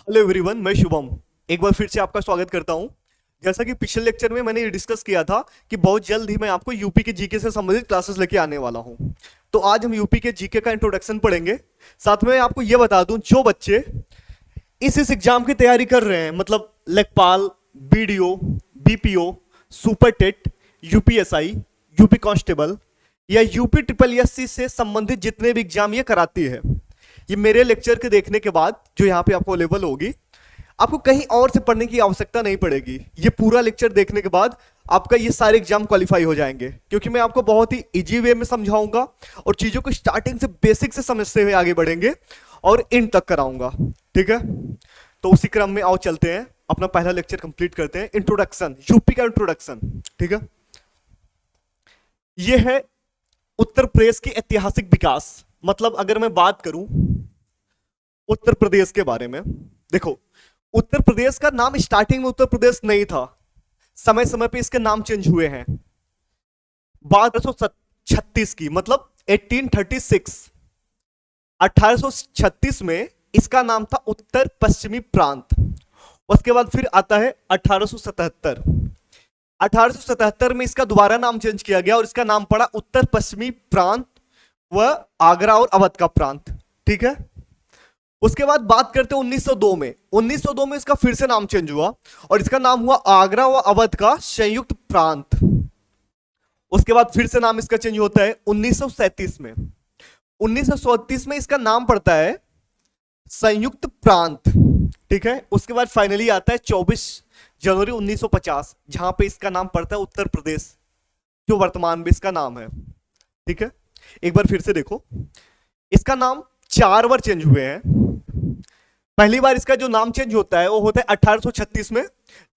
Hello everyone, मैं शुभम एक बार फिर से आपका स्वागत करता हूं। जैसा कि पिछले लेक्चर में मैंने ये डिस्कस किया था कि बहुत जल्द ही मैं आपको यूपी के जीके से संबंधित क्लासेस लेके आने वाला हूं। तो आज हम यूपी के जीके का इंट्रोडक्शन पढ़ेंगे। साथ में आपको ये बता दूं, जो बच्चे इस एग्जाम की तैयारी कर रहे हैं, मतलब लेखपाल, BDO, BPO, super TET, UPSI, UP constable या यूपी ट्रिपल एससी से संबंधित जितने भी एग्जाम ये कराती है, ये मेरे लेक्चर के देखने के बाद जो यहाँ पे आपको अवेलेबल होगी, आपको कहीं और से पढ़ने की आवश्यकता नहीं पड़ेगी। ये पूरा लेक्चर देखने के बाद आपका ये सारे एग्जाम क्वालिफाई हो जाएंगे, क्योंकि मैं आपको बहुत ही इजी वे में समझाऊंगा और चीजों को स्टार्टिंग से बेसिक से समझते हुए आगे बढ़ेंगे और एंड तक कराऊंगा। ठीक है, तो उसी क्रम में आओ चलते हैं, अपना पहला लेक्चर कंप्लीट करते हैं। इंट्रोडक्शन, यूपी का इंट्रोडक्शन। ठीक है, ये है उत्तर प्रदेश की ऐतिहासिक विकास। मतलब अगर मैं बात करूं उत्तर प्रदेश के बारे में, देखो उत्तर प्रदेश का नाम स्टार्टिंग में उत्तर प्रदेश नहीं था, समय समय पे इसके नाम चेंज हुए हैं। बात 1836 की, मतलब 1836, 1836 में इसका नाम था उत्तर पश्चिमी प्रांत। उसके बाद फिर आता है 1877। 1877 में इसका दोबारा नाम चेंज किया गया और इसका नाम पड़ा उत्तर पश्चिमी प्रांत व आगरा और अवध का प्रांत। ठीक है, उसके बाद बात करते हैं 1902 में। 1902 में इसका फिर से नाम चेंज हुआ और इसका नाम हुआ आगरा व अवध का संयुक्त प्रांत। उसके बाद फिर से नाम इसका चेंज होता है 1937 में। 1937 में इसका नाम पड़ता है संयुक्त प्रांत। ठीक है, उसके बाद फाइनली आता है 24 जनवरी 1950, जहां पे इसका नाम पड़ता है उत्तर प्रदेश, जो वर्तमान में इसका नाम है। ठीक है, एक बार फिर से देखो, इसका नाम 4 बार चेंज हुए हैं। पहली बार इसका जो नाम चेंज होता है वो होता है 1836 में,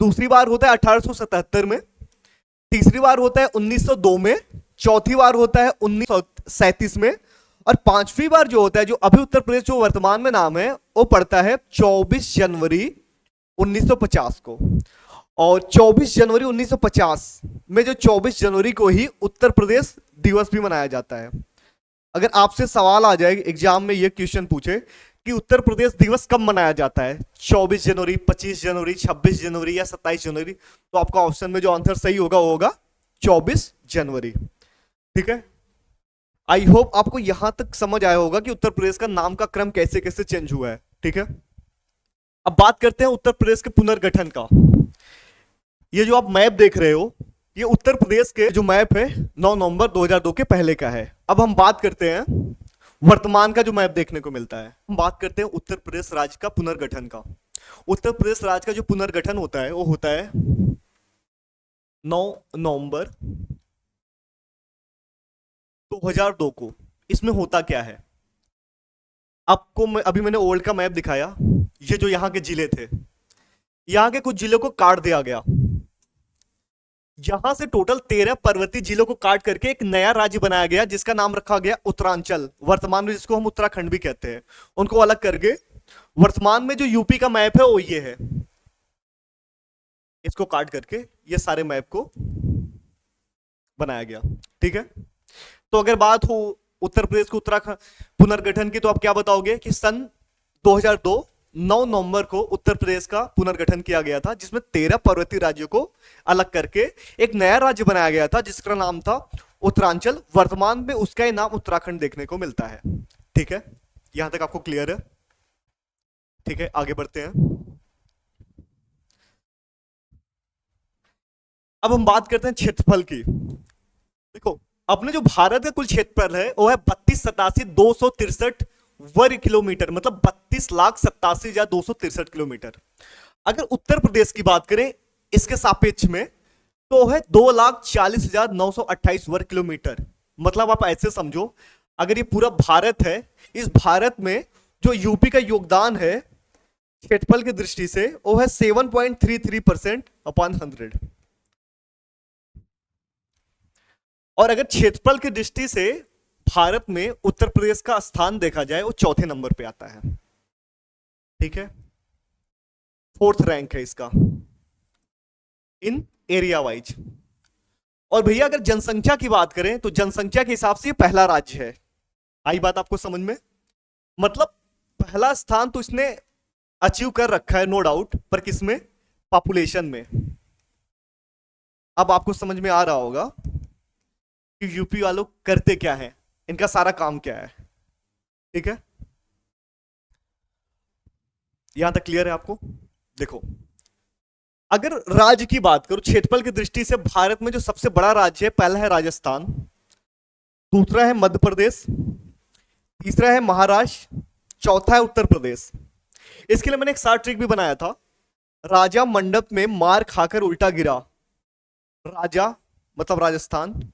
दूसरी बार होता है 1877 में, तीसरी बार होता है 1902 में, चौथी बार होता है 1937 में और पांचवी बार जो होता है, जो अभी उत्तर प्रदेश जो वर्तमान में नाम है, वो पड़ता है 24 जनवरी 1950 को। और 24 जनवरी 1950 में जो 24 जनवरी को ही उत्तर प्रदेश दिवस भी मनाया जाता है। अगर आपसे सवाल आ जाए एग्जाम में, ये क्वेश्चन पूछे कि उत्तर प्रदेश दिवस कब मनाया जाता है, 24 जनवरी, 25 जनवरी, 26 जनवरी या 27 जनवरी, तो आपका ऑप्शन में जो आंसर सही होगा वो होगा 24 जनवरी। ठीक है, आई होप आपको यहां तक समझ आया होगा कि उत्तर प्रदेश का नाम का क्रम कैसे कैसे चेंज हुआ है। ठीक है, अब बात करते हैं उत्तर प्रदेश के पुनर्गठन का। ये जो आप मैप देख रहे हो, ये उत्तर प्रदेश के जो मैप है 9 नवंबर 2002 के पहले का है। अब हम बात करते हैं वर्तमान का जो मैप देखने को मिलता है। हम बात करते हैं उत्तर प्रदेश राज्य का पुनर्गठन का। उत्तर प्रदेश राज्य का जो पुनर्गठन होता है वो होता है 9 नवंबर 2002 को। इसमें होता क्या है, आपको अभी मैंने ओल्ड का मैप दिखाया, ये जो यहाँ के जिले थे, यहाँ के कुछ जिलों को काट दिया गया। यहां से टोटल 13 पर्वतीय जिलों को काट करके एक नया राज्य बनाया गया, जिसका नाम रखा गया उत्तरांचल, वर्तमान में जिसको हम उत्तराखंड भी कहते हैं। उनको अलग करके वर्तमान में जो यूपी का मैप है वो ये है। इसको काट करके ये सारे मैप को बनाया गया। ठीक है, तो अगर बात हो उत्तर प्रदेश को उत्तराखंड पुनर्गठन की, तो आप क्या बताओगे कि सन 2002 9 नवंबर को उत्तर प्रदेश का पुनर्गठन किया गया था, जिसमें 13 पर्वतीय राज्यों को अलग करके एक नया राज्य बनाया गया था, जिसका नाम था उत्तरांचल। वर्तमान में उसका ही नाम उत्तराखंड देखने को मिलता है। ठीक है, यहां तक आपको क्लियर है? ठीक है, आगे बढ़ते हैं। अब हम बात करते हैं क्षेत्रफल की। देखो, अपने जो भारत का कुल क्षेत्रफल है वो है 32,87,263 वर्ग किलोमीटर, मतलब 32,87,263 किलोमीटर। अगर उत्तर प्रदेश की बात करें इसके सापेक्ष में, तो है 2,40,928 वर्ग किलोमीटर। मतलब आप ऐसे समझो, अगर ये पूरा भारत है, इस भारत में जो यूपी का योगदान है क्षेत्रफल की दृष्टि से वो है 7.33% अपॉन 100। और अगर क्षेत्रफल की दृष्टि से भारत में उत्तर प्रदेश का स्थान देखा जाए, वो चौथे नंबर पे आता है। ठीक है, 4th रैंक है इसका इन एरिया वाइज। और भैया अगर जनसंख्या की बात करें तो जनसंख्या के हिसाब से ये पहला राज्य है। आई बात आपको समझ में? मतलब पहला स्थान तो इसने अचीव कर रखा है नो डाउट, पर किसमें? पॉपुलेशन में। अब आपको समझ में आ रहा होगा कि यूपी वालों करते क्या है, इनका सारा काम क्या है। ठीक है, यहां तक क्लियर है आपको? देखो, अगर राज्य की बात करूं क्षेत्रफल की दृष्टि से, भारत में जो सबसे बड़ा राज्य है, पहला है राजस्थान, दूसरा है मध्य प्रदेश, तीसरा है महाराष्ट्र, चौथा है उत्तर प्रदेश। इसके लिए मैंने एक शार्ट ट्रिक भी बनाया था। राजा मंडप में मार खाकर उल्टा गिरा। राजा मतलब राजस्थान,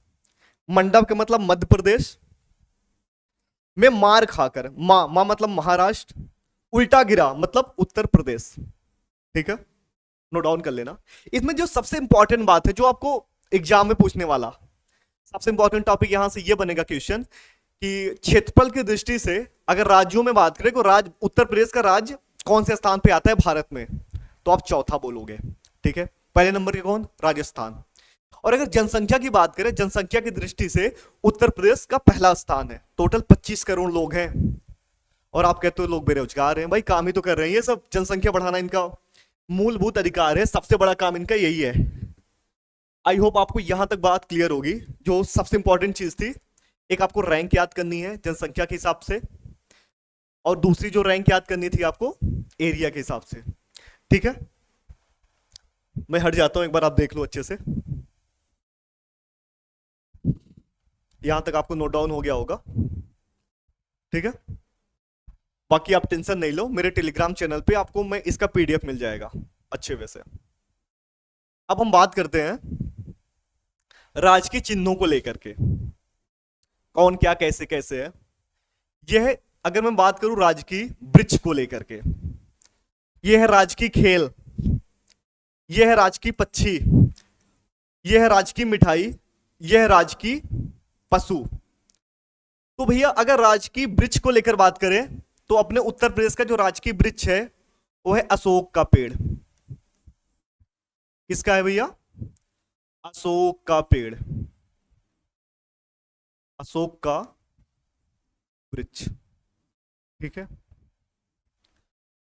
मंडप के मतलब मध्य प्रदेश में मार खाकर, मां मतलब महाराष्ट्र, उल्टा गिरा मतलब उत्तर प्रदेश। ठीक है, नोट डाउन कर लेना। इसमें जो सबसे इंपॉर्टेंट बात है, जो आपको एग्जाम में पूछने वाला सबसे इंपॉर्टेंट टॉपिक यहां से ये बनेगा क्वेश्चन, कि क्षेत्रफल की दृष्टि से अगर राज्यों में बात करें तो राज्य उत्तर प्रदेश का राज्य कौन से स्थान पे आता है भारत में, तो आप चौथा बोलोगे। ठीक है, पहले नंबर के कौन? राजस्थान। और अगर जनसंख्या की बात करें, जनसंख्या की दृष्टि से उत्तर प्रदेश का पहला स्थान है। टोटल 25 करोड़ लोग हैं, और आप कहते हो लोग बेरोजगार हैं। भाई काम ही तो कर रहे हैं ये सब, जनसंख्या बढ़ाना इनका मूलभूत अधिकार है, सबसे बड़ा काम इनका यही है। आई होप आपको यहां तक बात क्लियर होगी। जो सबसे इंपॉर्टेंट चीज थी, एक आपको रैंक याद करनी है जनसंख्या के हिसाब से, और दूसरी जो रैंक याद करनी थी आपको एरिया के हिसाब से। ठीक है, मैं हट जाता हूं, एक बार आप देख लो अच्छे से। यहां तक आपको नोट डाउन हो गया होगा। ठीक है, बाकी आप टेंशन नहीं लो, मेरे टेलीग्राम चैनल पे आपको मैं इसका पीडीएफ मिल जाएगा अच्छे वे से। अब हम बात करते हैं राजकीय चिन्हों को लेकर के, कौन क्या कैसे कैसे है। यह अगर मैं बात करूं राजकीय वृक्ष को लेकर के, यह है राजकीय खेल, यह है राजकीय पक्षी, यह है राजकीय मिठाई, यह है राजकीय पशु। तो भैया अगर राजकीय वृक्ष को लेकर बात करें, तो अपने उत्तर प्रदेश का जो राजकीय वृक्ष है वो है अशोक का पेड़। किसका है भैया? अशोक का पेड़, अशोक का वृक्ष। ठीक है,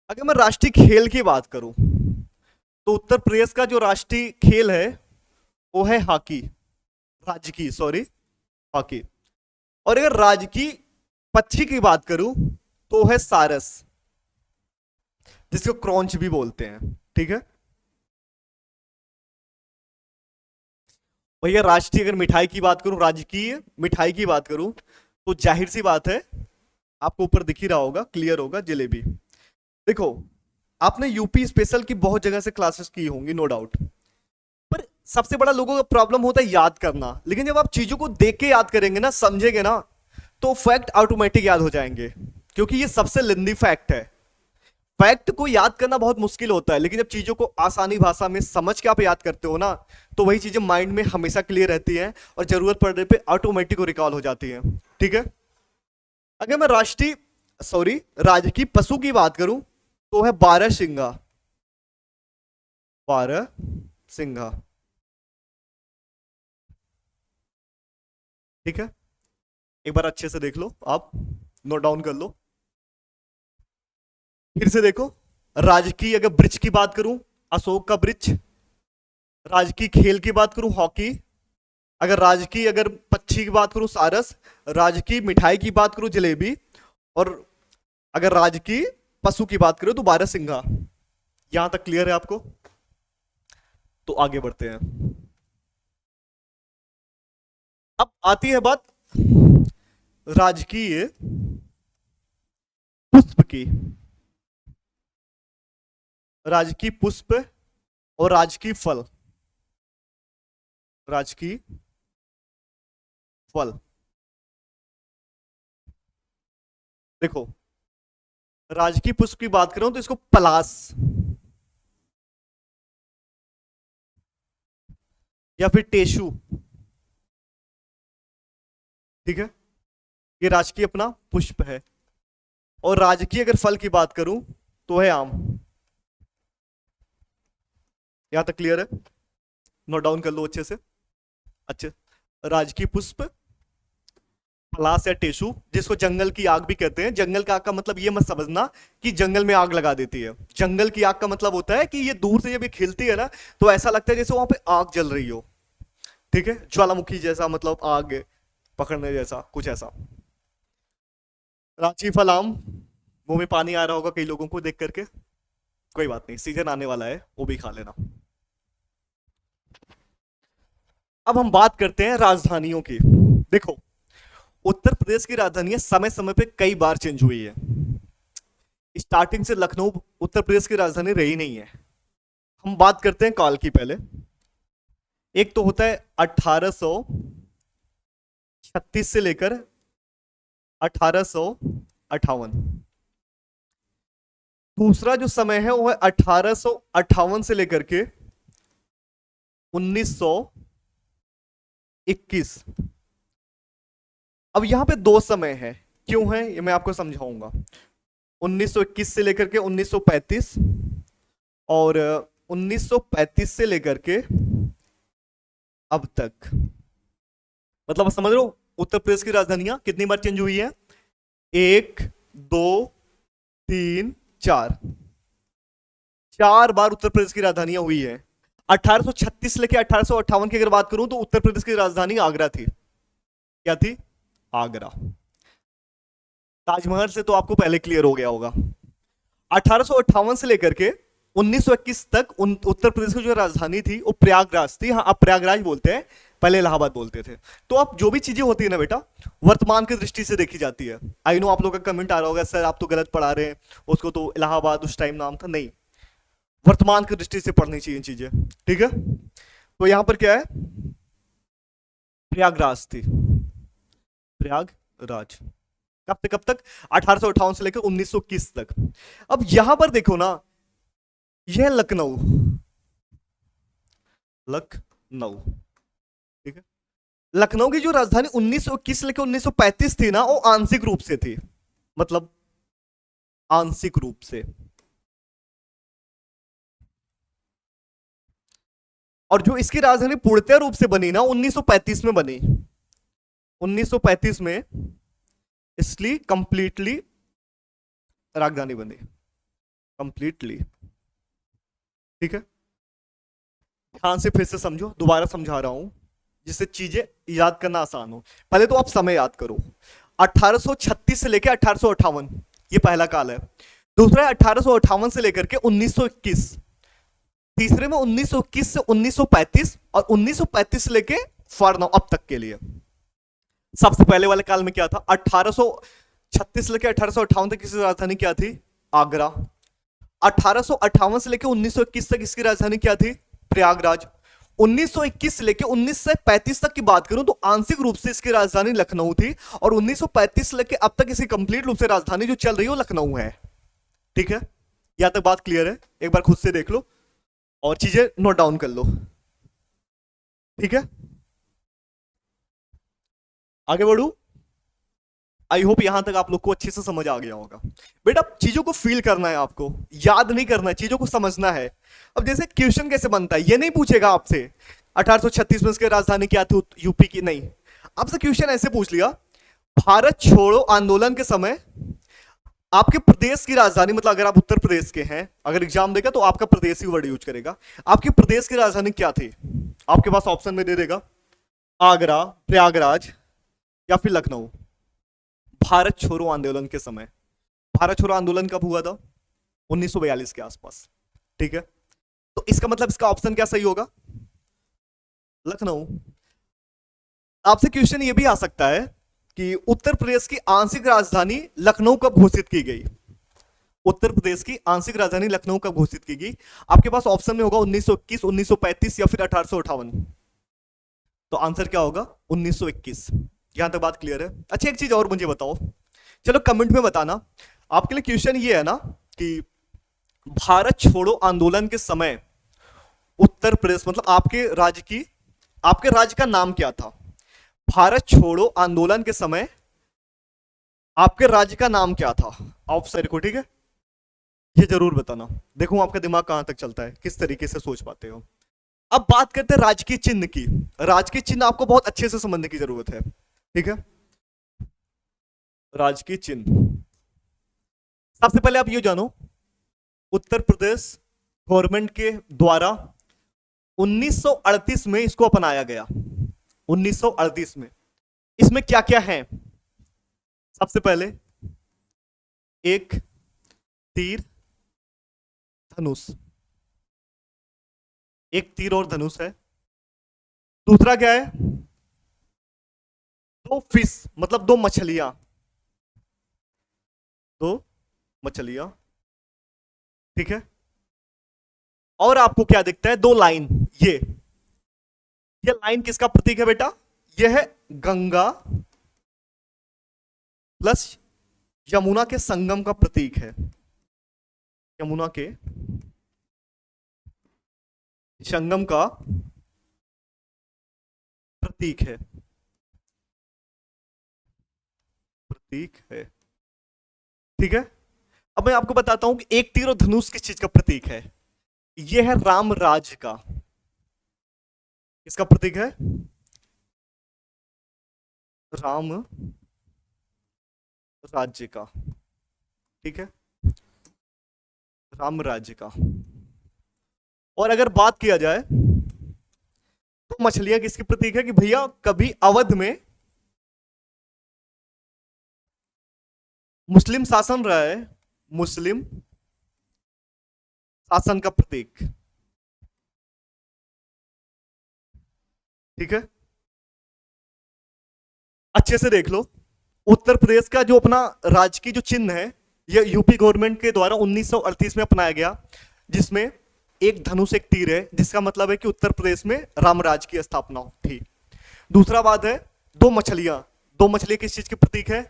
अगर मैं राष्ट्रीय खेल की बात करूं, तो उत्तर प्रदेश का जो राष्ट्रीय खेल है वो है हॉकी, राजकीय सॉरी हॉकी। और अगर राजकीय पक्षी की बात करूं तो है सारस, जिसको क्रॉन्च भी बोलते हैं। ठीक है भैया, राष्ट्रीय अगर मिठाई की बात करूं, राजकीय मिठाई की बात करूं, तो जाहिर सी बात है आपको ऊपर दिख ही रहा होगा, क्लियर होगा, जलेबी। देखो, आपने यूपी स्पेशल की बहुत जगह से क्लासेस की होंगी नो डाउट, पर सबसे बड़ा लोगों का प्रॉब्लम होता है याद करना। लेकिन जब आप चीजों को देख के याद करेंगे ना, समझेंगे ना, तो फैक्ट ऑटोमेटिक याद हो जाएंगे, क्योंकि ये सबसे लेंदी फैक्ट है। फैक्ट को याद करना बहुत मुश्किल होता है, लेकिन जब चीजों को आसानी भाषा में समझ के आप याद करते हो ना, तो वही चीजें माइंड में हमेशा क्लियर रहती हैं, और जरूरत पड़ने पे ऑटोमेटिक रिकॉल हो जाती हैं। ठीक है, अगर मैं राजकीय पशु की बात करूं, तो है बारहसिंगा, बारहसिंगा। ठीक है, एक बार अच्छे से देख लो, आप नोट डाउन कर लो, फिर से देखो। राजकीय अगर वृक्ष की बात करूं, अशोक का वृक्ष। राजकीय खेल की बात करूं, हॉकी। अगर पक्षी की बात करूं, सारस। राजकीय मिठाई की बात करूं, जलेबी। और अगर राजकीय पशु की बात करूं तो बारहसिंगा। यहां तक क्लियर है आपको? तो आगे बढ़ते हैं। अब आती है बात राजकीय पुष्प की, राजकीय पुष्प और राजकीय फल। राजकीय फल, देखो, राजकीय पुष्प की बात करूं तो इसको पलास या फिर टेशु। ठीक है, ये राजकीय अपना पुष्प है। और राजकीय अगर फल की बात करूं तो है आम। यहां तक क्लियर है? नोट डाउन कर लो अच्छे से। अच्छे, राजकीय पुष्प, पलास या टेशु, जिसको जंगल की आग भी कहते हैं। जंगल की आग का मतलब ये मत समझना कि जंगल में आग लगा देती है। जंगल की आग का मतलब होता है कि ये दूर से जब ये खिलती है ना, तो ऐसा लगता है जैसे वहां पे आग जल रही हो। ठीक है, ज्वालामुखी जैसा, मतलब आग पकड़ने जैसा कुछ ऐसा। रांची फलाम, मुंह में पानी आ रहा होगा कई लोगों को देख करके। कोई बात नहीं, सीजन आने वाला है, वो भी खा लेना। अब हम बात करते हैं राजधानियों की। देखो, उत्तर प्रदेश की राजधानियां समय समय पे कई बार चेंज हुई है। स्टार्टिंग से लखनऊ उत्तर प्रदेश की राजधानी रही नहीं है। हम बात करते हैं काल की पहले। एक तो होता है 1836 से लेकर 1858। दूसरा जो समय है वो है 1858 से लेकर के 1921। अब यहां पे दो समय है, क्यों है ये मैं आपको समझाऊंगा। 1921 से लेकर के 1935 और 1935 से लेकर के अब तक। मतलब आप समझ रहे हो उत्तर प्रदेश की राजधानियां कितनी बार चेंज हुई है? 1 2 3 4, 4 बार उत्तर प्रदेश की राजधानियां हुई है। 1836 लेके 1858 की अगर बात करूं तो उत्तर प्रदेश की राजधानी आगरा थी। क्या थी? आगरा। ताजमहल से तो आपको पहले क्लियर हो गया होगा। 1858 से लेकर के 1921 तक उत्तर प्रदेश की जो राजधानी थी वो प्रयागराज थी। हाँ, अब प्रयागराज बोलते हैं, पहले इलाहाबाद बोलते थे। तो अब जो भी चीजें होती है ना बेटा, वर्तमान की दृष्टि से देखी जाती है। आई नो आप लोगों का कमेंट आ रहा होगा, सर आप तो गलत पढ़ा रहे हैं, उसको तो इलाहाबाद उस टाइम नाम था। नहीं, वर्तमान की दृष्टि से पढ़नी चाहिए चीजें। ठीक है, तो यहां पर क्या है? प्रयागराज थी, प्रयागराज। कब तक कब तक? 1858 से लेकर 1921 तक। अब यहां पर देखो ना, यह लखनऊ, लखनऊ। ठीक है, लखनऊ की जो राजधानी 1921 से लेकर 1935 थी ना, वो आंशिक रूप से थी। मतलब आंशिक रूप से। और जो इसकी राजधानी पूर्णतः रूप से बनी ना, 1935 में बनी। 1935 में इसलिए कंप्लीटली राजधानी बनी, कंप्लीटली। ठीक है, ध्यान से फिर से समझो, दोबारा समझा रहा हूं जिससे चीजें याद करना आसान हो। पहले तो आप समय याद करो। 1836 से लेकर 1858 ये पहला काल है। दूसरा है 1858 से लेकर के 1921। तीसरे में 1921 से 1935 और 1935 से लेके फॉर नाउ अब तक के लिए। सबसे पहले वाले काल में क्या था? 1836 से लेकर 1858 तक इसकी राजधानी क्या थी? आगरा। 1858 से लेकर 1921 तक इसकी राजधानी क्या थी? प्रयागराज। 1921 से लेकर 1935 तक की बात करूं तो आंशिक रूप से इसकी राजधानी लखनऊ थी, और 1935 से लेकर अब तक इसकी कंप्लीट रूप से राजधानी जो चल रही है वो लखनऊ है। ठीक है, यहां तक बात क्लियर है? एक बार खुद से देख लो और चीजें नोट डाउन कर लो। ठीक है, आगे बढ़ू। आई होप यहां तक आप लोग को अच्छे से समझ आ गया होगा। बेटा चीजों को फील करना है, आपको याद नहीं करना है, चीजों को समझना है। अब जैसे क्वेश्चन कैसे बनता है, ये नहीं पूछेगा आपसे 1836 में इसकी राजधानी क्या थी यूपी की, नहीं। आपसे क्वेश्चन ऐसे पूछ लिया, भारत छोड़ो आंदोलन के समय आपके प्रदेश की राजधानी, मतलब अगर आप उत्तर प्रदेश के हैं, अगर एग्जाम देगा तो आपका प्रदेश ही वर्ड यूज करेगा। आपके प्रदेश की राजधानी क्या थी? आपके पास ऑप्शन में दे देगा आगरा, प्रयागराज या फिर लखनऊ। भारत छोड़ो आंदोलन के समय, भारत छोड़ो आंदोलन कब हुआ था? 1942 के आसपास। ठीक है, तो इसका मतलब इसका ऑप्शन क्या सही होगा? लखनऊ। आपसे क्वेश्चन ये भी आ सकता है कि उत्तर प्रदेश की आंशिक राजधानी लखनऊ कब घोषित की गई? उत्तर प्रदेश की आंशिक राजधानी लखनऊ कब घोषित की गई? आपके पास ऑप्शन में होगा 1921, 1935 या फिर 1858। तो आंसर क्या होगा? 1921। यहां तक बात क्लियर है? अच्छा एक चीज और मुझे बताओ, चलो कमेंट में बताना। आपके लिए क्वेश्चन ये है ना कि भारत छोड़ो आंदोलन के समय उत्तर प्रदेश, मतलब आपके राज्य का नाम क्या था? भारत छोड़ो आंदोलन के समय आपके राज्य का नाम क्या था? ऑप्शन को, ठीक है, ये जरूर बताना। देखो आपका दिमाग कहां तक चलता है, किस तरीके से सोच पाते हो। अब बात करते हैं राजकीय चिन्ह की। राजकीय चिन्ह आपको बहुत अच्छे से समझने की जरूरत है। ठीक है, राजकीय चिन्ह। सबसे पहले आप ये जानो, उत्तर प्रदेश गवर्नमेंट के द्वारा 1938 में इसको अपनाया गया। 1938 में इसमें क्या क्या है? सबसे पहले एक तीर धनुष, एक तीर और धनुष है। दूसरा क्या है? दो फिश, मतलब दो मछलियां, दो मछलियां, ठीक है। और आपको क्या दिखता है? दो लाइन। ये लाइन किसका प्रतीक है बेटा? ये है गंगा प्लस यमुना के संगम का प्रतीक है। यमुना के संगम का प्रतीक है, प्रतीक है, ठीक है। अब मैं आपको बताता हूं कि एक तीर और धनुष किस चीज का प्रतीक है। यह है राम राज का। किसका प्रतीक है? राम राज्य का, ठीक है, राम राज्य का। और अगर बात किया जाए तो मछलियां किसकी प्रतीक है? कि भैया कभी अवध में मुस्लिम शासन रहा है, मुस्लिम शासन का प्रतीक, ठीक है। अच्छे से देख लो, उत्तर प्रदेश का जो अपना राजकीय जो चिन्ह है, यह यूपी गवर्नमेंट के द्वारा 1938 में अपनाया गया, जिसमें एक धनुष एक तीर है, जिसका मतलब है कि उत्तर प्रदेश में रामराज की स्थापना थी। दूसरा बात है दो मछलियां। दो मछलियां किस चीज के प्रतीक है?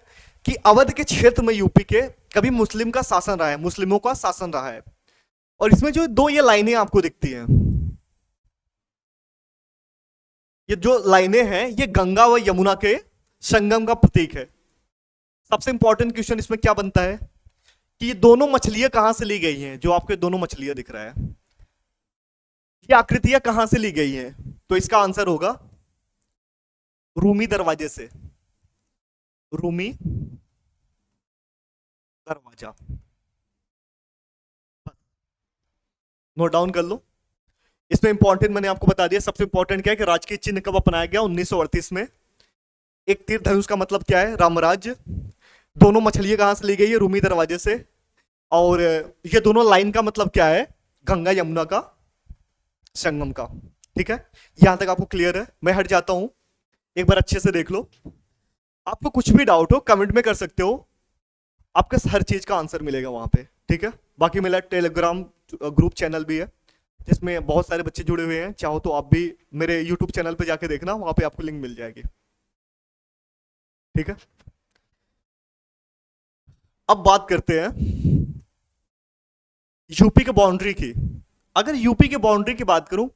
कि अवध के क्षेत्र में यूपी के कभी मुस्लिम का शासन रहा है, मुस्लिमों का शासन रहा है। और इसमें जो दो ये लाइनें आपको दिखती हैं, ये जो लाइनें हैं, ये गंगा व यमुना के संगम का प्रतीक है। सबसे इंपॉर्टेंट क्वेश्चन इसमें क्या बनता है कि ये दोनों मछलियां कहां से ली गई हैं? जो आपको दोनों मछलियां दिख रहा है, ये आकृतियां कहां से ली गई हैं? तो इसका आंसर होगा रूमी दरवाजे से। रूमी दरवाजा, नोट डाउन कर लो। इसमें इंपॉर्टेंट मैंने आपको बता दिया। सबसे इंपॉर्टेंट क्या है कि राजकीय चिन्ह कब अपनाया गया? 1938 में। एक तीर धनुष का मतलब क्या है? रामराज्य। दोनों मछलियां कहां से ली गई है? रूमी दरवाजे से। और ये दोनों लाइन का मतलब क्या है? गंगा यमुना का संगम का, ठीक है। यहां तक आपको क्लियर है? मैं हट जाता हूं, एक बार अच्छे से देख लो। आपको कुछ भी डाउट हो कमेंट में कर सकते हो, आपके हर चीज का आंसर मिलेगा वहां पे, ठीक है। बाकी मेरा टेलीग्राम ग्रुप चैनल भी है, जिसमें बहुत सारे बच्चे जुड़े हुए हैं। चाहो तो आप भी मेरे यूट्यूब चैनल पे जाके देखना, वहां पे आपको लिंक मिल जाएगी, ठीक है। अब बात करते हैं यूपी के बाउंड्री की। अगर यूपी के बाउंड्री की बात करूं,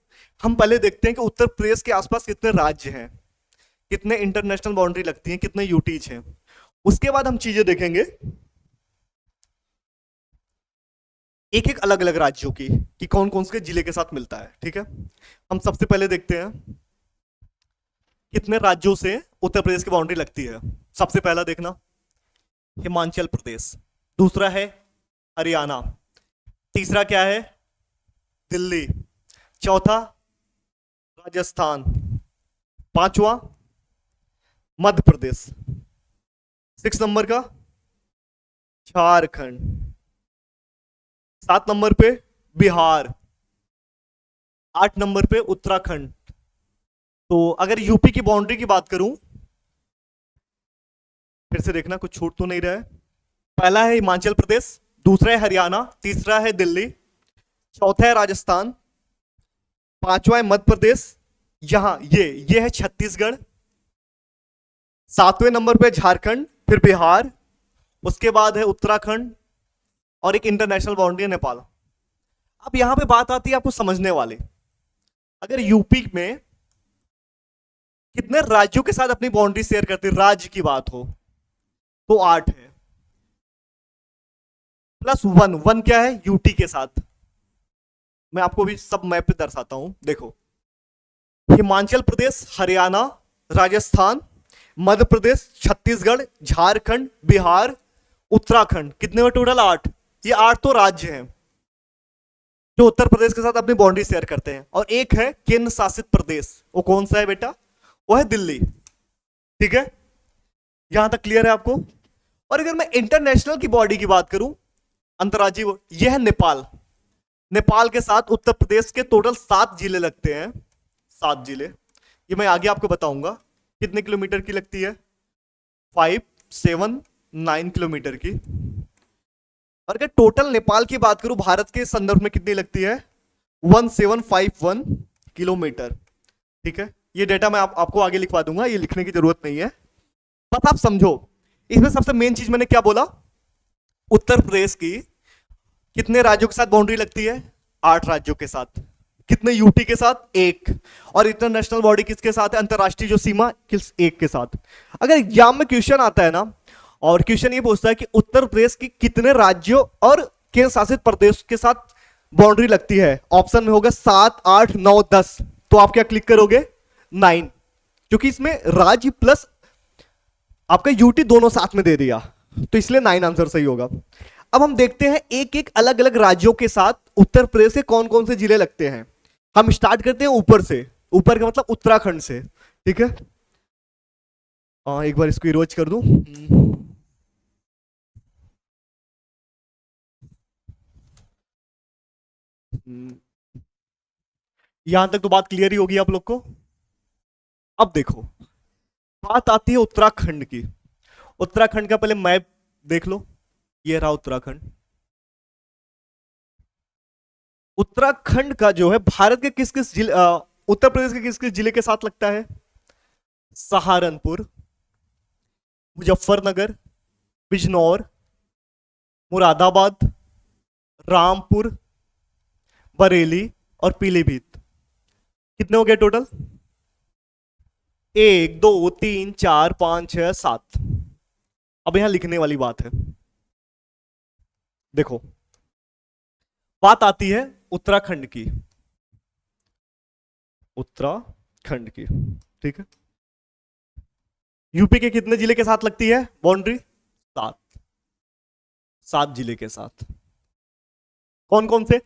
हम पहले देखते हैं कि उत्तर प्रदेश के आसपास कितने राज्य हैं, कितने इंटरनेशनल बाउंड्री लगती हैं, कितने यूटीज हैं। उसके बाद हम चीजें देखेंगे एक एक अलग अलग राज्यों की, कि कौन कौन से जिले के साथ मिलता है, ठीक है। हम सबसे पहले देखते हैं कितने राज्यों से उत्तर प्रदेश की बाउंड्री लगती है। सबसे पहला देखना हिमाचल प्रदेश, दूसरा है हरियाणा, तीसरा क्या है? दिल्ली, चौथा राजस्थान, पांचवा मध्य प्रदेश, 6 नंबर का झारखंड, 7 नंबर पे बिहार, 8 नंबर पे उत्तराखंड। तो अगर यूपी की बाउंड्री की बात करूं, फिर से देखना कुछ छूट तो नहीं रहा है। पहला है हिमाचल प्रदेश, दूसरा है हरियाणा, तीसरा है दिल्ली, चौथा है राजस्थान, पांचवा है मध्य प्रदेश, यहां ये है छत्तीसगढ़, 7वें नंबर पे झारखंड, फिर बिहार, उसके बाद है उत्तराखंड, और एक इंटरनेशनल बाउंड्री है नेपाल। अब यहां पे बात आती है आपको समझने वाली, अगर यूपी में कितने राज्यों के साथ अपनी बाउंड्री शेयर करते, राज्य की बात हो, तो 8 है, प्लस 1 क्या है? यूटी के साथ। मैं आपको भी सब मैप पे दर्शाता हूं, देखो हिमाचल प्रदेश, हरियाणा, राजस्थान, मध्य प्रदेश, छत्तीसगढ़, झारखंड, बिहार, उत्तराखंड। कितने हुए टोटल? 8। ये 8 तो राज्य हैं जो उत्तर प्रदेश के साथ अपनी बाउंड्री शेयर करते हैं, और एक है केंद्र शासित प्रदेश। वो कौन सा है बेटा? वो है दिल्ली। ठीक है, यहां तक क्लियर है आपको? और अगर मैं इंटरनेशनल की बॉडी की बात करूं, अंतर्राज्यीय, यह है नेपाल। नेपाल के साथ उत्तर प्रदेश के टोटल 7 जिले लगते हैं। 7 जिले, ये मैं आगे आपको बताऊंगा कितने किलोमीटर की लगती है। 579 किलोमीटर की। और अगर टोटल नेपाल की बात करूं भारत के संदर्भ में कितनी लगती है? 1751 किलोमीटर। ठीक है, ये डेटा मैं आपको आगे लिखवा दूंगा, ये लिखने की जरूरत नहीं है, बस आप समझो। इसमें सबसे मेन चीज मैंने क्या बोला? उत्तर प्रदेश की कितने राज्यों के साथ बाउंड्री लगती है? 8 राज्यों के साथ। कितने? यूटी के साथ 1। और इंटरनेशनल बॉडी किसके साथ है? अंतरराष्ट्रीय जो सीमा, किस 1 के साथ। अगर एग्जाम में क्वेश्चन आता है ना, और क्वेश्चन ये पूछता है कि उत्तर प्रदेश की कितने राज्यों और केंद्र शासित प्रदेश के साथ बाउंड्री लगती है, ऑप्शन में होगा 7, 8, 9, 10, तो आप क्या क्लिक करोगे? 9, क्योंकि इसमें राज्य प्लस आपका यूटी दोनों साथ में दे दिया, तो इसलिए 9 आंसर सही होगा। अब हम देखते हैं एक एक अलग अलग राज्यों के साथ उत्तर प्रदेश के कौन कौन से जिले लगते हैं। हम स्टार्ट करते हैं ऊपर से, ऊपर का मतलब उत्तराखंड से। ठीक है, एक बार इसको इरोज कर दूं। यहां तक तो बात क्लियर ही होगी आप लोग को। अब देखो, बात आती है उत्तराखंड की। उत्तराखंड का पहले मैप देख लो, ये रहा उत्तराखंड। उत्तराखंड का जो है भारत के किस किस जिले, उत्तर प्रदेश के किस किस जिले के साथ लगता है? सहारनपुर, मुजफ्फरनगर, बिजनौर, मुरादाबाद, रामपुर, बरेली और पीलीभीत। कितने हो गए टोटल? 1, 2, 3, 4, 5, 6, 7। अब यहां लिखने वाली बात है। देखो, बात आती है उत्तराखंड की। उत्तराखंड की, ठीक है। यूपी के कितने जिले के साथ लगती है बाउंड्री? 7। 7 जिले के साथ। कौन कौन से?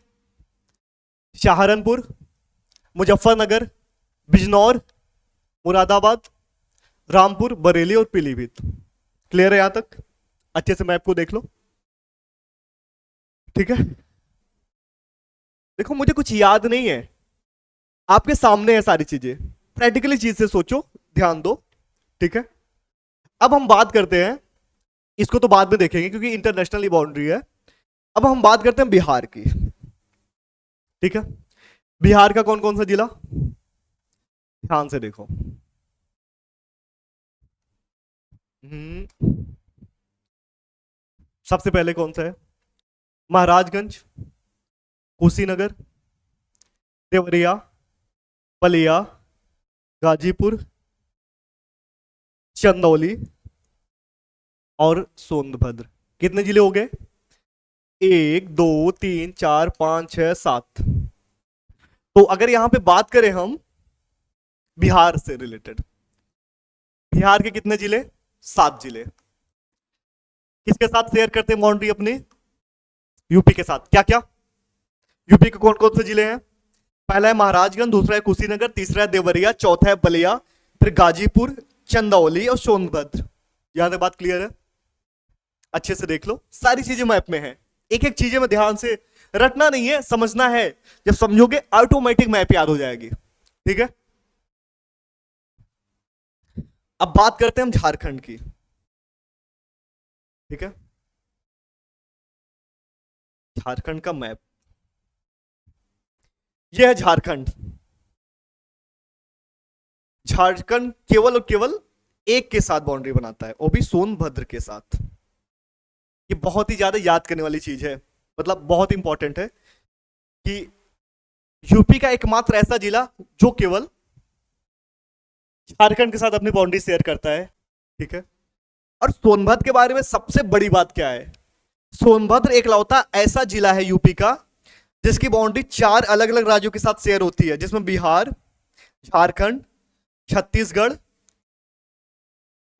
सहारनपुर, मुजफ्फरनगर, बिजनौर, मुरादाबाद, रामपुर, बरेली और पीलीभीत। क्लियर है यहां तक? अच्छे से मैप को देख लो। ठीक है, देखो मुझे कुछ याद नहीं है, आपके सामने है सारी चीजें। प्रैक्टिकली चीज से सोचो, ध्यान दो। ठीक है, अब हम बात करते हैं, इसको तो बाद में देखेंगे क्योंकि इंटरनेशनल बाउंड्री है। अब हम बात करते हैं बिहार की। ठीक है, बिहार का कौन कौन सा जिला? ध्यान से देखो। सबसे पहले कौन सा है? महाराजगंज, कुशीनगर, देवरिया, बलिया, गाजीपुर, चंदौली और सोनभद्र। कितने जिले हो गए? 1, 2, 3, 4, 5, 6, 7। तो अगर यहां पे बात करें हम बिहार से रिलेटेड, बिहार के कितने जिले? 7 जिले। किसके साथ शेयर करते हैं बाउंड्री अपनी? यूपी के साथ। क्या क्या? यूपी के कौन कौन से जिले हैं? पहला है महाराजगंज, दूसरा है कुशीनगर, तीसरा है देवरिया, चौथा है बलिया, फिर गाजीपुर, चंदौली और सोनभद्र। यहां तक बात क्लियर है? अच्छे से देख लो, सारी चीजें मैप में है। एक एक चीजें में ध्यान से रटना नहीं है, समझना है। जब समझोगे ऑटोमेटिक मैप याद हो जाएगी। ठीक है, अब बात करते हैं हम झारखंड की। ठीक है, झारखंड का मैप, यह है झारखंड। झारखंड केवल और केवल एक के साथ बाउंड्री बनाता है, वो भी सोनभद्र के साथ। ये बहुत ही ज्यादा याद करने वाली चीज है, मतलब बहुत इंपॉर्टेंट है कि यूपी का एकमात्र ऐसा जिला जो केवल झारखंड के साथ अपनी बाउंड्री शेयर करता है। ठीक है, और सोनभद्र के बारे में सबसे बड़ी बात क्या है? सोनभद्र एकलौता ऐसा जिला है यूपी का जिसकी बाउंड्री 4 अलग अलग राज्यों के साथ शेयर होती है, जिसमें बिहार, झारखंड, छत्तीसगढ़,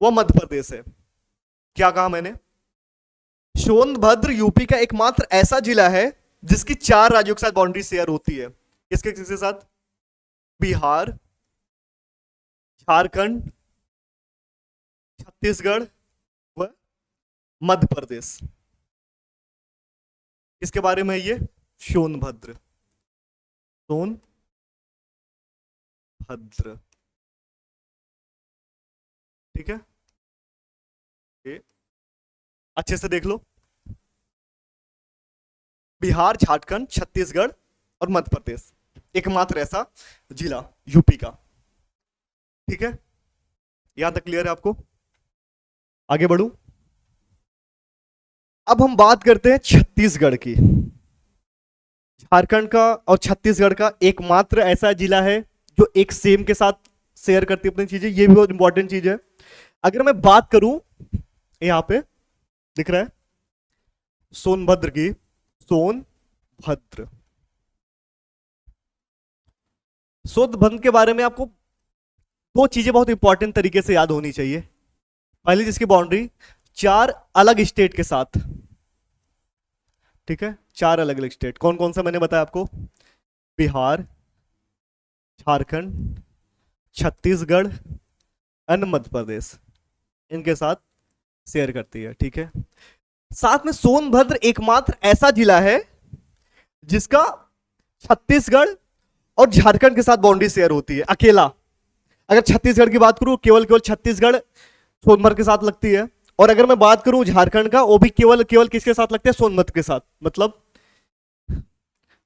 वो मध्य प्रदेश है। क्या कहा मैंने? सोनभद्र यूपी का एकमात्र ऐसा जिला है जिसकी 4 राज्यों के साथ बाउंड्री शेयर होती है। किसके किसके साथ? बिहार, झारखंड, छत्तीसगढ़ व मध्य प्रदेश। किसके बारे में है ये? सोनभद्र। सोनभद्र, ठीक है। ये अच्छे से देख लो, बिहार, झारखंड, छत्तीसगढ़ और मध्य प्रदेश, एकमात्र ऐसा जिला यूपी का। ठीक है, यहां तक क्लियर है आपको? आगे बढ़ू। अब हम बात करते हैं छत्तीसगढ़ की। झारखंड का और छत्तीसगढ़ का एकमात्र ऐसा जिला है जो एक सेम के साथ शेयर करती है अपनी चीजें। ये भी बहुत इंपॉर्टेंट चीज है। अगर मैं बात करूं, यहां पे दिख रहा है सोनभद्र की, सोनभद्र। सोनभद्र के बारे में आपको 2 चीजें बहुत इंपॉर्टेंट तरीके से याद होनी चाहिए। पहली, जिसकी बाउंड्री 4 अलग स्टेट के साथ, ठीक है, 4 अलग अलग स्टेट। कौन कौन सा मैंने बताया आपको? बिहार, झारखंड, छत्तीसगढ़ और मध्य प्रदेश, इनके साथ शेयर करती है। ठीक है, साथ में सोनभद्र एकमात्र ऐसा जिला है जिसका छत्तीसगढ़ और झारखंड के साथ बाउंड्री शेयर होती है, अकेला। अगर छत्तीसगढ़ की बात करूं, केवल केवल छत्तीसगढ़ सोनभद्र के साथ लगती है। और अगर मैं बात करूं झारखंड का, वो भी केवल केवल किसके साथ लगते हैं? सोनभद्र के साथ। मतलब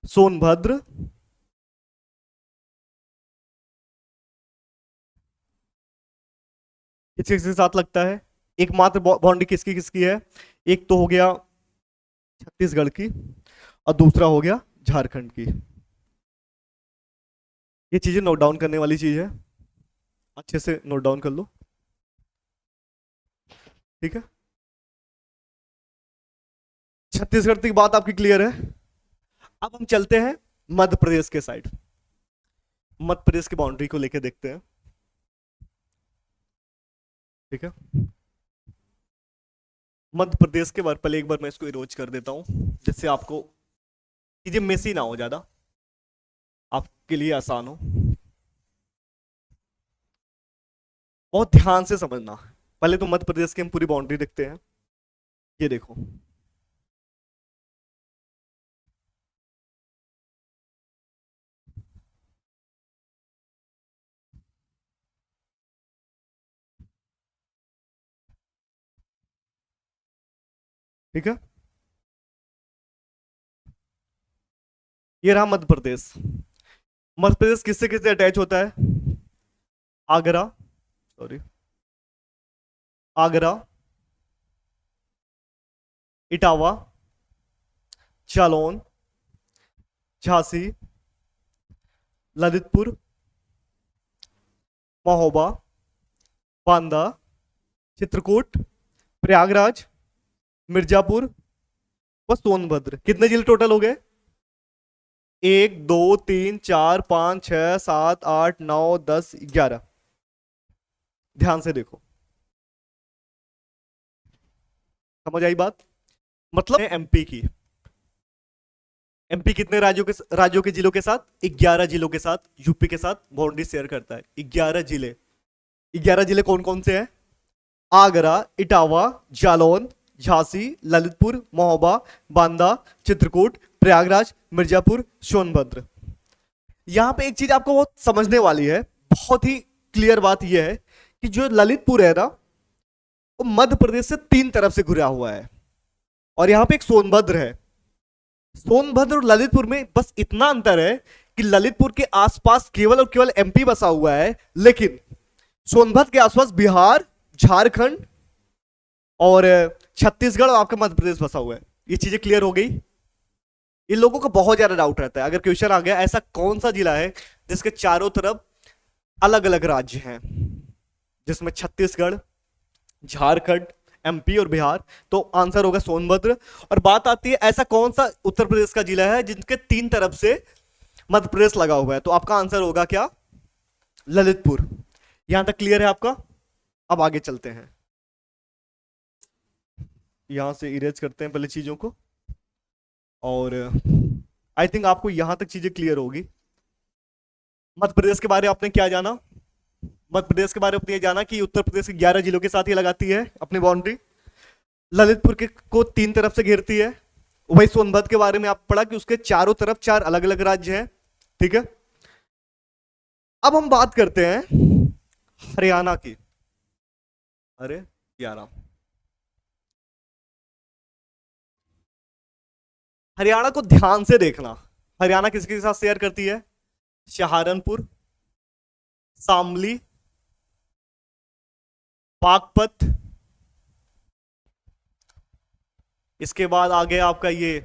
सोनभद्र किसके किसके साथ लगता है? एकमात्र बाउंड्री किसकी किसकी है? एक तो हो गया छत्तीसगढ़ की और दूसरा हो गया झारखंड की। ये चीजें नोट डाउन करने वाली चीज है, अच्छे से नोट डाउन कर लो। ठीक है, छत्तीसगढ़ की बात आपकी क्लियर है। अब हम चलते हैं मध्य प्रदेश के साइड। मध्य प्रदेश की बाउंड्री को लेकर देखते हैं। ठीक है, मध्य प्रदेश के बारे पहले एक बार मैं इसको इरोज कर देता हूं, जिससे आपको चीजें मेसी ना हो, ज्यादा आपके लिए आसान हो। बहुत ध्यान से समझना। पहले तो मध्य प्रदेश की हम पूरी बाउंड्री देखते हैं। ये देखो, ठीक है, ये रहा मध्य प्रदेश। मध्य प्रदेश किससे किससे अटैच होता है? आगरा, सॉरी, आगरा, इटावा, जालौन, झांसी, ललितपुर, महोबा, बांदा, चित्रकूट, प्रयागराज, मिर्जापुर व सोनभद्र। कितने जिले टोटल हो गए? 1 2 3 4 5 6 7 8 9 10 11। ध्यान से देखो, समझ आई बात? मतलब एमपी की, एमपी कितने राज्यों के जिलों के साथ? 11 जिलों के साथ यूपी के साथ बाउंड्री शेयर करता है। 11 जिले। 11 जिले कौन कौन से हैं? आगरा, इटावा, जालौन, झांसी, ललितपुर, महोबा, बांदा, चित्रकूट, प्रयागराज, मिर्जापुर, सोनभद्र। यहां पे एक चीज आपको बहुत समझने वाली है, बहुत ही क्लियर बात यह है कि जो ललितपुर है ना, वो मध्य प्रदेश से 3 तरफ से घिरा हुआ है, और यहां पे एक सोनभद्र है। सोनभद्र और ललितपुर में बस इतना अंतर है कि ललितपुर के आसपास केवल और केवल एमपी बसा हुआ है, लेकिन सोनभद्र के आसपास बिहार, झारखंड और छत्तीसगढ़ और आपका मध्य प्रदेश बसा हुआ है। ये चीजें क्लियर हो गई? इन लोगों को बहुत ज्यादा डाउट रहता है, अगर क्वेश्चन आ गया ऐसा कौन सा जिला है जिसके चारों तरफ अलग अलग राज्य हैं, जिसमें छत्तीसगढ़, झारखंड, एमपी और बिहार, तो आंसर होगा सोनभद्र। और बात आती है ऐसा कौन सा उत्तर प्रदेश का जिला है जिनके 3 तरफ से मध्य प्रदेश लगा हुआ है, तो आपका आंसर होगा क्या? ललितपुर। यहां तक क्लियर है आपका? अब आगे चलते हैं, यहां से इरेज करते हैं पहले चीजों को, और आई थिंक आपको यहां तक चीजें क्लियर होगी। मध्य प्रदेश के बारे में आपने क्या जाना? मध्य प्रदेश के बारे में आपने ये जाना कि उत्तर प्रदेश के 11 जिलों के साथ ये लगाती है अपनी बाउंड्री, ललितपुर के को 3 तरफ से घेरती है। वही सोनभद्र के बारे में आप पढ़ा कि उसके चारों तरफ 4 अलग अलग राज्य हैं, ठीक है। अब हम बात करते हैं हरियाणा की। अरे 11, हरियाणा को ध्यान से देखना। हरियाणा किसके साथ शेयर करती है? सहारनपुर, शामली, बागपत, इसके बाद आ गया आपका ये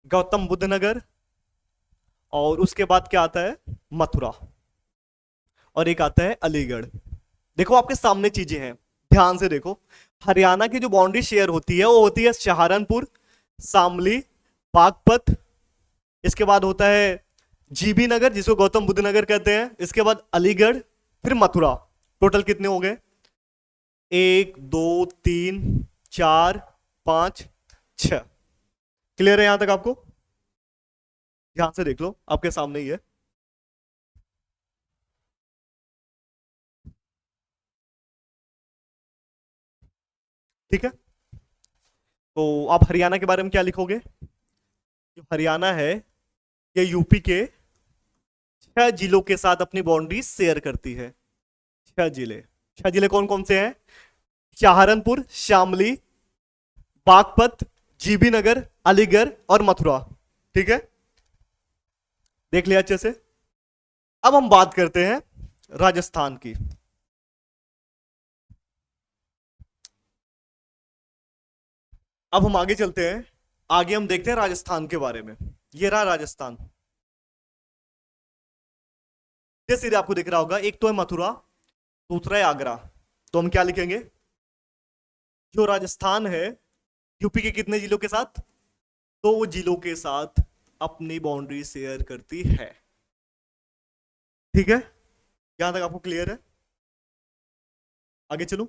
गौतम बुद्ध नगर, और उसके बाद क्या आता है? मथुरा, और एक आता है अलीगढ़। देखो आपके सामने चीजें हैं, ध्यान से देखो। हरियाणा की जो बाउंड्री शेयर होती है वो होती है सहारनपुर, शामली, बागपत, इसके बाद होता है जीबी नगर जिसको गौतम बुद्ध नगर कहते हैं, इसके बाद अलीगढ़, फिर मथुरा। टोटल कितने हो गए? 1 2 3 4 5 6। क्लियर है यहां तक आपको? ध्यान से देख लो, आपके सामने ही है। ठीक है, तो आप हरियाणा के बारे में क्या लिखोगे? जो हरियाणा है ये यूपी के 6 जिलों के साथ अपनी बाउंड्री शेयर करती है। 6 जिले, 6 जिले कौन कौन से हैं? सहारनपुर, शामली, बागपत, जीबी नगर, अलीगढ़ और मथुरा। ठीक है, देख लिया अच्छे से। अब हम बात करते हैं राजस्थान की। अब हम आगे चलते हैं, आगे हम देखते हैं राजस्थान के बारे में। ये रहा राजस्थान, ये सीधे आपको दिख रहा होगा, एक तो है मथुरा, दूसरा है आगरा। तो हम क्या लिखेंगे? जो राजस्थान है यूपी के कितने जिलों के साथ? 2 जिलों के साथ अपनी बाउंड्री शेयर करती है। ठीक है, यहां तक आपको क्लियर है? आगे चलो,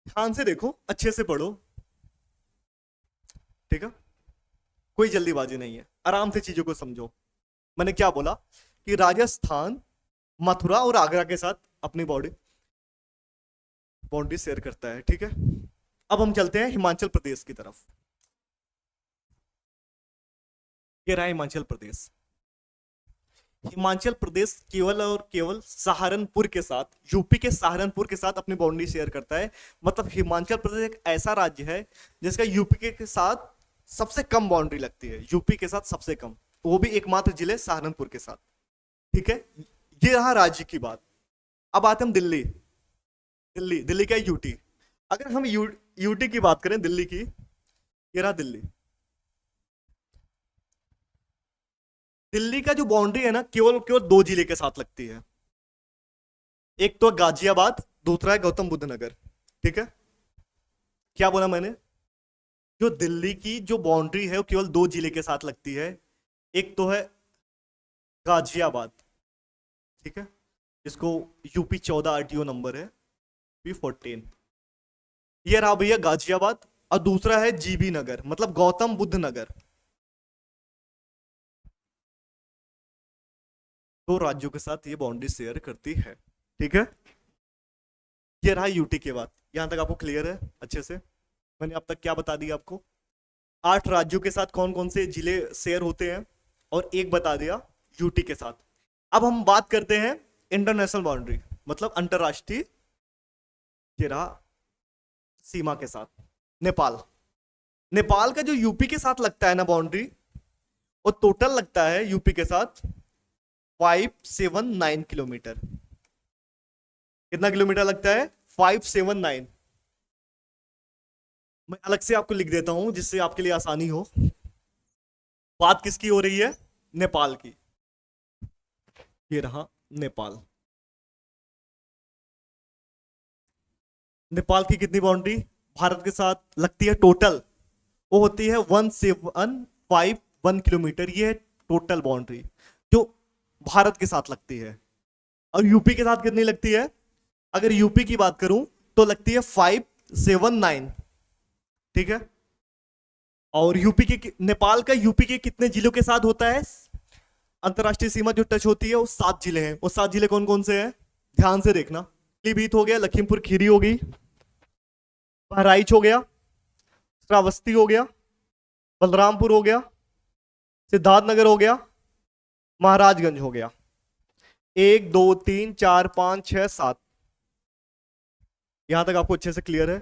ध्यान से देखो, अच्छे से पढ़ो, ठीक है, कोई जल्दीबाजी नहीं है, आराम से चीजों को समझो। मैंने क्या बोला कि राजस्थान मथुरा और आगरा के साथ अपनी बाउंड्री शेयर करता है। ठीक है, अब हम चलते हैं हिमाचल प्रदेश की तरफ। ये रहा हिमाचल प्रदेश। हिमाचल प्रदेश केवल और केवल सहारनपुर के साथ, यूपी के सहारनपुर के साथ अपनी बाउंड्री शेयर करता है। मतलब हिमाचल प्रदेश एक ऐसा राज्य है जिसका यूपी के साथ सबसे कम बाउंड्री लगती है, यूपी के साथ सबसे कम, वो भी एकमात्र जिले सहारनपुर के साथ। ठीक है, ये रहा राज्य की बात। अब आते हम दिल्ली। दिल्ली क्या है? यूटी। अगर हम यूटी की बात करें, दिल्ली की, ये रहा दिल्ली। दिल्ली का जो बाउंड्री है ना, केवल केवल 2 जिले के साथ लगती है, एक तो गाजियाबाद, दूसरा है गौतम बुद्ध नगर। ठीक है, क्या बोला मैंने? जो दिल्ली की जो बाउंड्री है वो केवल 2 जिले के साथ लगती है, एक तो है गाजियाबाद, ठीक है, इसको यूपी 14 आरटीओ नंबर है P14, ये रहा भैया गाजियाबाद, और दूसरा है जीबी नगर, मतलब गौतम बुद्ध नगर। 2 राज्यों के साथ ये बाउंड्री शेयर करती है। ठीक है, ये रहा यूटी के बाद। यहां तक आपको क्लियर है अच्छे से? मैंने अब तक क्या बता दिया आपको? 8 राज्यों के साथ कौन कौन से जिले शेयर होते हैं, और एक बता दिया यूटी के साथ। अब हम बात करते हैं इंटरनेशनल बाउंड्री, मतलब अंतरराष्ट्रीय, ये रहा सीमा के साथ नेपाल। नेपाल का जो यूपी के साथ लगता है ना बाउंड्री, वो टोटल लगता है यूपी के साथ 579 किलोमीटर। कितना किलोमीटर लगता है? 579। मैं अलग से आपको लिख देता हूं जिससे आपके लिए आसानी हो। बात किसकी हो रही है? नेपाल की। ये रहा नेपाल। नेपाल की कितनी बाउंड्री भारत के साथ लगती है टोटल? वो होती है 1751 किलोमीटर। ये है टोटल बाउंड्री जो भारत के साथ लगती है। और यूपी के साथ कितनी लगती है? अगर यूपी की बात करूं तो लगती है 579, ठीक है। और यूपी के नेपाल का यूपी के कितने जिलों के साथ होता है अंतरराष्ट्रीय सीमा जो टच होती है, वो 7 जिले हैं। वो 7 जिले कौन कौन से हैं, ध्यान से देखना। पीलीभीत हो गया, लखीमपुर खीरी हो गई, बहराइच हो गया, श्रावस्ती हो गया, बलरामपुर हो गया, सिद्धार्थनगर हो गया, महाराजगंज हो गया। 1 2 3 4 5 6 7, यहां तक आपको अच्छे से क्लियर है।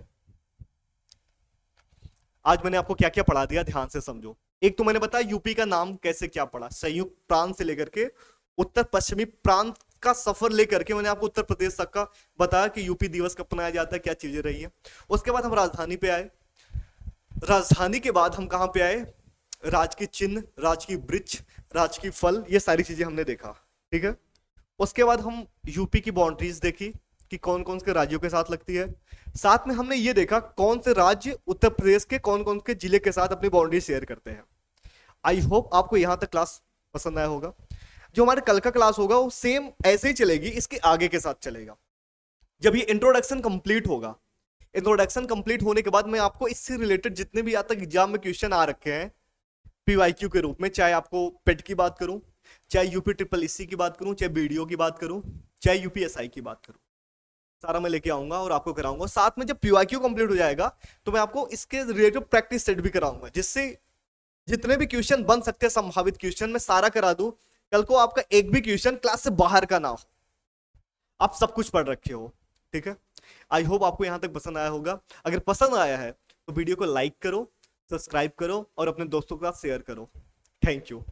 आज मैंने आपको क्या क्या पढ़ा दिया, ध्यान से समझो। एक तो मैंने बताया यूपी का नाम कैसे क्या पढ़ा, संयुक्त प्रांत से लेकर के उत्तर पश्चिमी प्रांत का सफर लेकर के मैंने आपको उत्तर प्रदेश तक का बताया कि यूपी दिवस कब मनाया जाता है, क्या चीजें रही है। उसके बाद हम राजधानी पे आए। राजधानी के बाद हम कहां पे आए, राजकीय चिन्ह, राजकीय वृक्ष, राजकीय फल, ये सारी चीजें हमने देखा, ठीक है। उसके बाद हम यूपी की बाउंड्रीज देखी कि कौन कौन से राज्यों के साथ लगती है। साथ में हमने ये देखा कौन से राज्य उत्तर प्रदेश के कौन कौन के जिले के साथ अपनी बाउंड्री शेयर करते हैं। आई होप आपको यहां तक क्लास पसंद आया होगा। जो हमारे कल का क्लास होगा वो सेम ऐसे ही चलेगी, इसके आगे के साथ चलेगा। जब ये इंट्रोडक्शन कंप्लीट होगा, इंट्रोडक्शन कंप्लीट होने के बाद मैं आपको इससे रिलेटेड जितने भी आज तक एग्जाम में क्वेश्चन आ रखे हैं पीवाईक्यू के रूप में, चाहे आपको पेट की बात करूं, चाहे यूपी ट्रिपल एससी की बात करूं, चाहे बीडीओ की बात करूं, चाहे यूपीएसआई की बात करूं, सारा मैं लेके आऊंगा और आपको कराऊंगा। साथ में जब पीवाईक्यू कंप्लीट हो जाएगा तो मैं आपको इसके रिलेटेड प्रैक्टिस सेट भी कराऊंगा, जिससे जितने भी क्वेश्चन बन सकते हैं संभावित क्वेश्चन मैं सारा करा दूं। कल को आपका एक भी क्वेश्चन क्लास से बाहर का ना हो, आप सब कुछ पढ़ रखे हो, ठीक है। आई होप आपको यहां तक पसंद आया होगा। अगर पसंद आया है तो वीडियो को लाइक करो, सब्सक्राइब करो और अपने दोस्तों के साथ शेयर करो। Thank you.